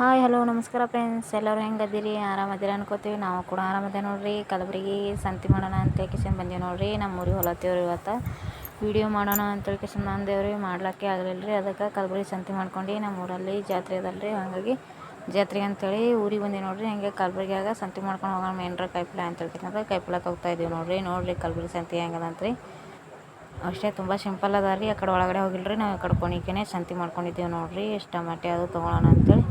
Hi hello ನಮಸ್ಕಾರ friends, ಎಲ್ಲರೂ ಹೆಂಗದಿರಿ? ಆರಾಮದಿರಿ ಅನ್ಕೋತೀವಿ. ನಾವು ಕೂಡ ಆರಾಮದೇ ನೋಡ್ರಿ. ಕಲಬುರಗಿ ಸಂತೆ ಮಾಡೋಣ ಅಂತ ಕಿಶನ್ ಬಂದೀವಿ ನೋಡ್ರಿ. ನಮ್ಮ ಊರಿಗೆ ಹೊಲತ್ತೇವ್ರಿ. ಇವತ್ತು ವೀಡಿಯೋ ಮಾಡೋಣ ಅಂತೇಳಿ ಕಿಶನ್ ಬಂದೇವ್ರಿ. ಮಾಡ್ಲಿಕ್ಕೆ ಆಗಲಿಲ್ಲ ರೀ. ಅದಕ್ಕೆ ಕಲಬುರಗಿ ಸಂತೆ ಮಾಡ್ಕೊಂಡು ನಮ್ಮ ಊರಲ್ಲಿ ಜಾತ್ರೆ ಅದಲ್ರಿ, ಹಾಗಾಗಿ ಜಾತ್ರೆ ಅಂತೇಳಿ ಊರಿಗೆ ಬಂದೀವಿ ನೋಡ್ರಿ. ಹಂಗೆ ಕಲಬುರಗಿಯಾಗ ಸಂತೆ ಮಾಡ್ಕೊಂಡು ಹೋಗೋಣ ಮೇನ್ರ ಕಾಯಿಪಲ್ಲೆ ಅಂತೇಳಿ ಕಿಶನ್ ಕಾಯಿಪಲ್ಲೆ ಹೋಗ್ತಾ ಇದೀವಿ ನೋಡ್ರಿ ಕಲಬುರಗಿ ಸಂತೆ ಹೆಂಗದಂತ್ರಿ. ಅಷ್ಟೇ, ತುಂಬ ಸಿಂಪಲ್ ಅದ ರೀ. ಆ ಕಡೆ ಒಳಗಡೆ ಹೋಗಿಲ್ರಿ. ನಾವು ಈ ಕಡೆ ಕೊಣಿಕೆನೆ ಸಂತೆ ಮಾಡ್ಕೊಂಡಿದ್ದೀವಿ ನೋಡ್ರಿ. ಎಷ್ಟು ಟಮಾಟೆ ಅದು ತೊಗೊಳೋಣ ಅಂತೇಳಿ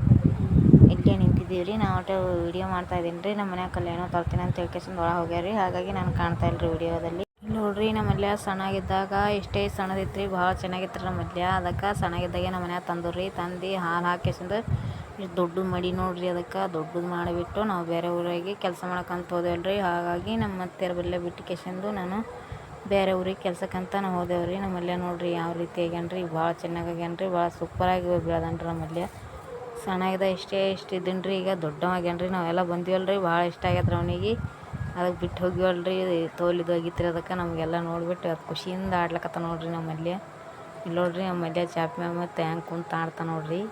ಇಲ್ಲೇ ನಿಂತಿದ್ದೀವಿ ರೀ. ನಾವು ಒಟ್ಟು ವೀಡಿಯೋ ಮಾಡ್ತಾ ಇದ್ದೀನಿ ರೀ. ನಮ್ಮ ಮನ್ಯಾಗ ಕಲ್ಯಾಣ ತರ್ತೀನಿ ಅಂತ ಹೇಳ್ಕೇಸಿಂದ ಒಳಗೆ ಹೋಗ್ಯಾರ ಹಾಗಾಗಿ ನಾನು ಕಾಣ್ತಾ ಇಲ್ಲ ರೀ ವೀಡಿಯೋದಲ್ಲಿ. ನೋಡ್ರಿ, ನಮ್ಮ ಮಲ್ಯ ಸಣ್ಣಗಿದ್ದಾಗ ಇಷ್ಟೇ ಸಣ್ಣದಿತ್ತು ರೀ. ಭಾಳ ಚೆನ್ನಾಗಿತ್ತು ರೀ ನಮ್ಮ ಮಲ್ಯ. ಅದಕ್ಕೆ ಸಣ್ಣಗಿದ್ದಾಗೆ ನಮ್ಮ ಮನ್ಯಾಗ ತಂದು ಹಾಲು ಹಾಕಿಸಿಂದ ಇಷ್ಟು ದೊಡ್ಡದು ಮಾಡಿ ನೋಡ್ರಿ. ಅದಕ್ಕೆ ದೊಡ್ಡದು ಮಾಡಿಬಿಟ್ಟು ನಾವು ಬೇರೆ ಊರಿಗೆ ಕೆಲಸ ಮಾಡಕ್ಕಂತ ಹೋದೇವಲ್ರಿ. ಹಾಗಾಗಿ ನಮ್ಮ ಅತ್ತೆಯರ ಬಲ್ಲೆ ಬಿಟ್ಟು ಕೆಸಿಂದು ನಾನು ಬೇರೆ ಊರಿಗೆ ಕೆಲ್ಸಕ್ಕಂತ ನಾವು ಹೋದೇವ್ರಿ. ನಮ್ಮ ಮಲ್ಯ ನೋಡ್ರಿ ಯಾವ ರೀತಿ ಆಗ್ಯಾನ್ರಿ. ಭಾಳ ಚೆನ್ನಾಗಿ ಆಗ್ಯಾನ್ರಿ. ಭಾಳ ಸೂಪರಾಗಿ ಬೆಳೆದನ್ರಿ ನಮ್ಮ ಮಲ್ಯ. ಸಣ್ಣಗಿದ್ದ ಇಷ್ಟು ಇದ್ದೀನ್ರಿ. ಈಗ ದೊಡ್ಡವಾಗ್ಯಾನ್ರಿ. ನಾವೆಲ್ಲ ಬಂದೀವಲ್ರಿ. ಭಾಳ ಇಷ್ಟ ಆಗ್ಯದ್ರಿ ಅವನಿಗೆ. ಅದಕ್ಕೆ ಬಿಟ್ಟು ಹೋಗಿವಲ್ರಿ. ತೋಲಿದು ಆಗಿತ್ತು ರೀ. ಅದಕ್ಕೆ ನಮಗೆಲ್ಲ ನೋಡ್ಬಿಟ್ಟು ಅದು ಖುಷಿಯಿಂದ ಆಡ್ಲಕತ್ತ ನೋಡ್ರಿ ನಮ್ಮ ಮಲ್ಯ. ಇಲ್ಲಿ ನೋಡ್ರಿ ನಮ್ಮ ಮಲ್ಯ ಚಾಪೆ ಮತ್ತು ಹ್ಯಾಂಗೆ ಕುಂತು ಆಡ್ತಾ ನೋಡ್ರಿ.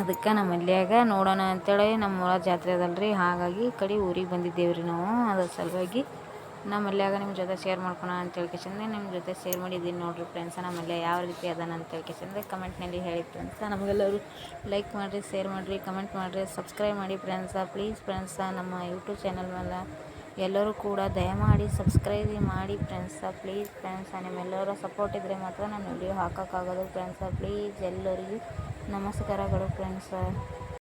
ಅದಕ್ಕೆ ನಮ್ಮ ಮಲ್ಯಾಗ ನೋಡೋಣ ಅಂತೇಳಿ ನಮ್ಮ ಊರ ಜಾತ್ರೆ ಅದಲ್ರಿ, ಹಾಗಾಗಿ ಈ ಕಡೆ ಊರಿಗೆ ಬಂದಿದ್ದೇವ್ರಿ ನಾವು. ಅದ್ರ ಸಲುವಾಗಿ ನಮ್ಮ ಮಲ್ಯಾಗ ನಿಮ್ಮ ಜೊತೆ ಶೇರ್ ಮಾಡ್ಕೊಳ ಅಂತೇಳಿ ಕಿಶಂದೆ ನಿಮ್ಮ ಜೊತೆ ಶೇರ್ ಮಾಡಿದ್ದೀನಿ ನೋಡ್ರಿ ಫ್ರೆಂಡ್ಸ. ನಮ್ಮ ಮಲ್ಯ ಯಾವ ರೀತಿ ಅದಾನ ಅಂತೇಳಿ ಕಿಶಂದೆ ಕಮೆಂಟ್ನಲ್ಲಿ ಹೇಳಿ ಫ್ರೆಂಡ್ಸ. ನಮಗೆಲ್ಲರೂ ಲೈಕ್ ಮಾಡಿರಿ, ಶೇರ್ ಮಾಡಿರಿ, ಕಮೆಂಟ್ ಮಾಡಿರಿ, ಸಬ್ಸ್ಕ್ರೈಬ್ ಮಾಡಿ ಫ್ರೆಂಡ್ಸ. ಪ್ಲೀಸ್ ಫ್ರೆಂಡ್ಸ, ನಮ್ಮ ಯೂಟ್ಯೂಬ್ ಚಾನಲ್ ಮೇಲೆ ಎಲ್ಲರೂ ಕೂಡ ದಯಮಾಡಿ ಸಬ್ಸ್ಕ್ರೈಬ್ ಮಾಡಿ ಫ್ರೆಂಡ್ಸ. ಪ್ಲೀಸ್ ಫ್ರೆಂಡ್ಸ, ನಿಮ್ಮೆಲ್ಲರ ಸಪೋರ್ಟ್ ಇದ್ದರೆ ಮಾತ್ರ ನಾನು ವಿಡಿಯೋ ಹಾಕೋಕ್ಕಾಗೋದು ಫ್ರೆಂಡ್ಸ. ಪ್ಲೀಸ್ ಎಲ್ಲರಿಗೂ ನಮಸ್ಕಾರಗಳು ಫ್ರೆಂಡ್ಸ.